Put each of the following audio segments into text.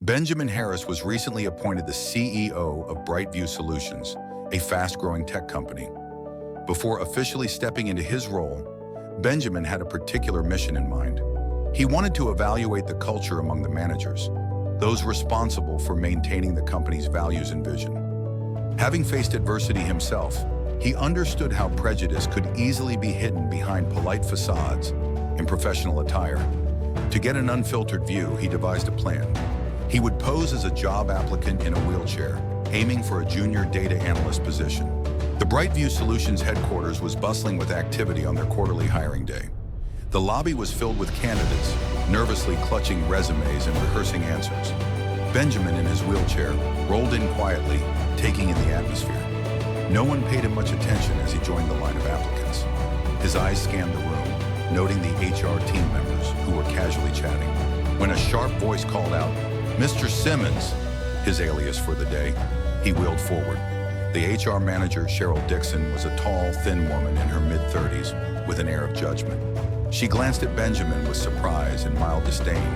Benjamin Harris was recently appointed the CEO of Brightview Solutions, a fast-growing tech company. Before officially stepping into his role, Benjamin had a particular mission in mind. He wanted to evaluate the culture among the managers, those responsible for maintaining the company's values and vision. Having faced adversity himself, he understood how prejudice could easily be hidden behind polite facades and professional attire. To get an unfiltered view, he devised a plan. He would pose as a job applicant in a wheelchair, aiming for a junior data analyst position. The Brightview Solutions headquarters was bustling with activity on their quarterly hiring day. The lobby was filled with candidates, nervously clutching resumes and rehearsing answers. Benjamin, in his wheelchair, rolled in quietly, taking in the atmosphere. No one paid him much attention as he joined the line of applicants. His eyes scanned the room, noting the HR team members who were casually chatting. When a sharp voice called out, "Mr. Simmons," his alias for the day, he wheeled forward. The HR manager, Cheryl Dixon, was a tall, thin woman in her mid-30s with an air of judgment. She glanced at Benjamin with surprise and mild disdain,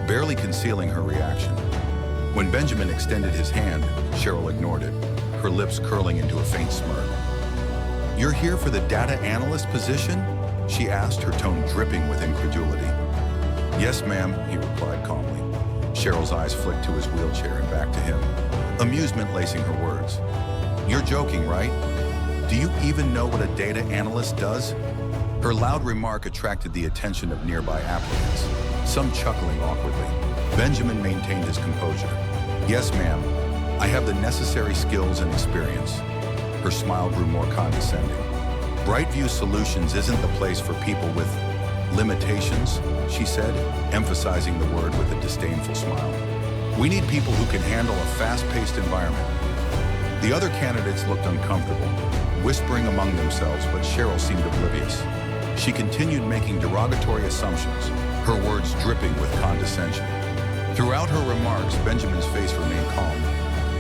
barely concealing her reaction. When Benjamin extended his hand, Cheryl ignored it, her lips curling into a faint smirk. "You're here for the data analyst position?" she asked, her tone dripping with incredulity. "Yes, ma'am," he replied calmly. Cheryl's eyes flicked to his wheelchair and back to him, amusement lacing her words. "You're joking, right? Do you even know what a data analyst does?" Her loud remark attracted the attention of nearby applicants, some chuckling awkwardly. Benjamin maintained his composure. "Yes, ma'am. I have the necessary skills and experience." Her smile grew more condescending. "Brightview Solutions isn't the place for people with limitations," she said, emphasizing the word with a disdainful smile. "We need people who can handle a fast-paced environment." The other candidates looked uncomfortable, whispering among themselves, but Cheryl seemed oblivious. She continued making derogatory assumptions, her words dripping with condescension. Throughout her remarks, Benjamin's face remained calm,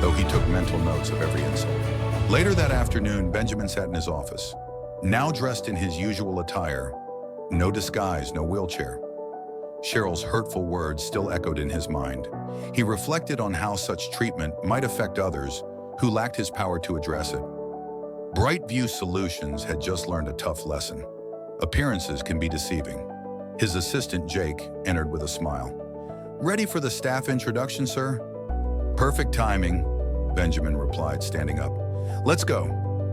though he took mental notes of every insult. Later that afternoon, Benjamin sat in his office, now dressed in his usual attire. No disguise, no wheelchair. Cheryl's hurtful words still echoed in his mind. He reflected on how such treatment might affect others who lacked his power to address it. Brightview Solutions had just learned a tough lesson. Appearances can be deceiving. His assistant, Jake, entered with a smile. "Ready for the staff introduction, sir?" "Perfect timing," Benjamin replied, standing up. "Let's go."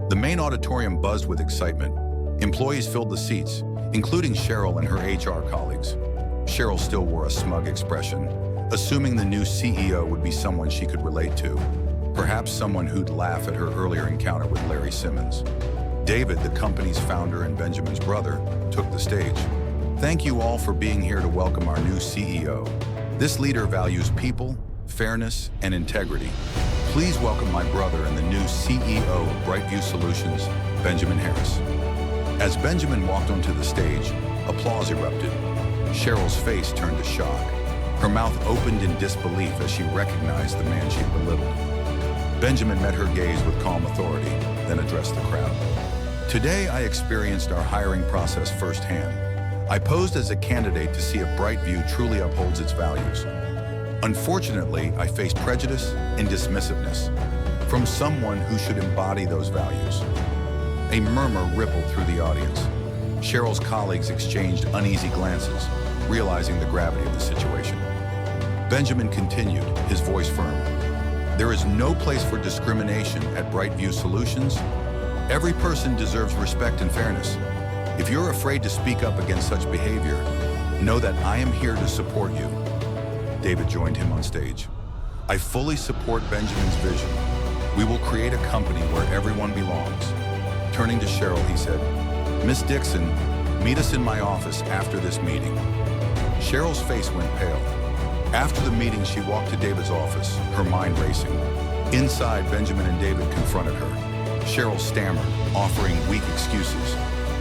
The main auditorium buzzed with excitement. Employees filled the seats, including Cheryl and her HR colleagues. Cheryl still wore a smug expression, assuming the new CEO would be someone she could relate to, perhaps someone who'd laugh at her earlier encounter with Larry Simmons. David, the company's founder and Benjamin's brother, took the stage. "Thank you all for being here to welcome our new CEO. This leader values people, fairness, and integrity. Please welcome my brother and the new CEO of Brightview Solutions, Benjamin Harris." As Benjamin walked onto the stage, applause erupted. Cheryl's face turned to shock. Her mouth opened in disbelief as she recognized the man she'd belittled. Benjamin met her gaze with calm authority, then addressed the crowd. "Today I experienced our hiring process firsthand. I posed as a candidate to see if Brightview truly upholds its values. Unfortunately, I faced prejudice and dismissiveness from someone who should embody those values." A murmur rippled through the audience. Cheryl's colleagues exchanged uneasy glances, realizing the gravity of the situation. Benjamin continued, his voice firm. "There is no place for discrimination at Brightview Solutions. Every person deserves respect and fairness. If you're afraid to speak up against such behavior, know that I am here to support you." David joined him on stage. "I fully support Benjamin's vision. We will create a company where everyone belongs." Turning to Cheryl, he said, "Miss Dixon, meet us in my office after this meeting." Cheryl's face went pale. After the meeting, she walked to David's office, her mind racing. Inside, Benjamin and David confronted her. Cheryl stammered, offering weak excuses.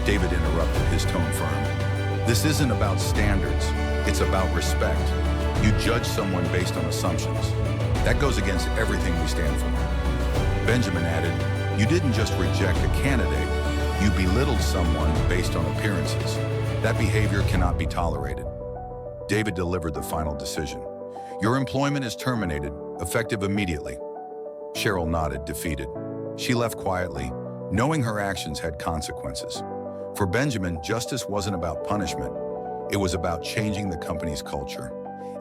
David interrupted, his tone firm. "This isn't about standards, it's about respect. You judge someone based on assumptions. That goes against everything we stand for." Benjamin added, "You didn't just reject a candidate, you belittled someone based on appearances. That behavior cannot be tolerated." David delivered the final decision. Your employment is terminated, effective immediately. Cheryl nodded, defeated. She left quietly, knowing her actions had consequences. For Benjamin, justice wasn't about punishment. It was about changing the company's culture.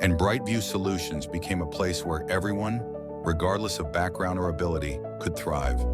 And Brightview Solutions became a place where everyone, regardless of background or ability, could thrive.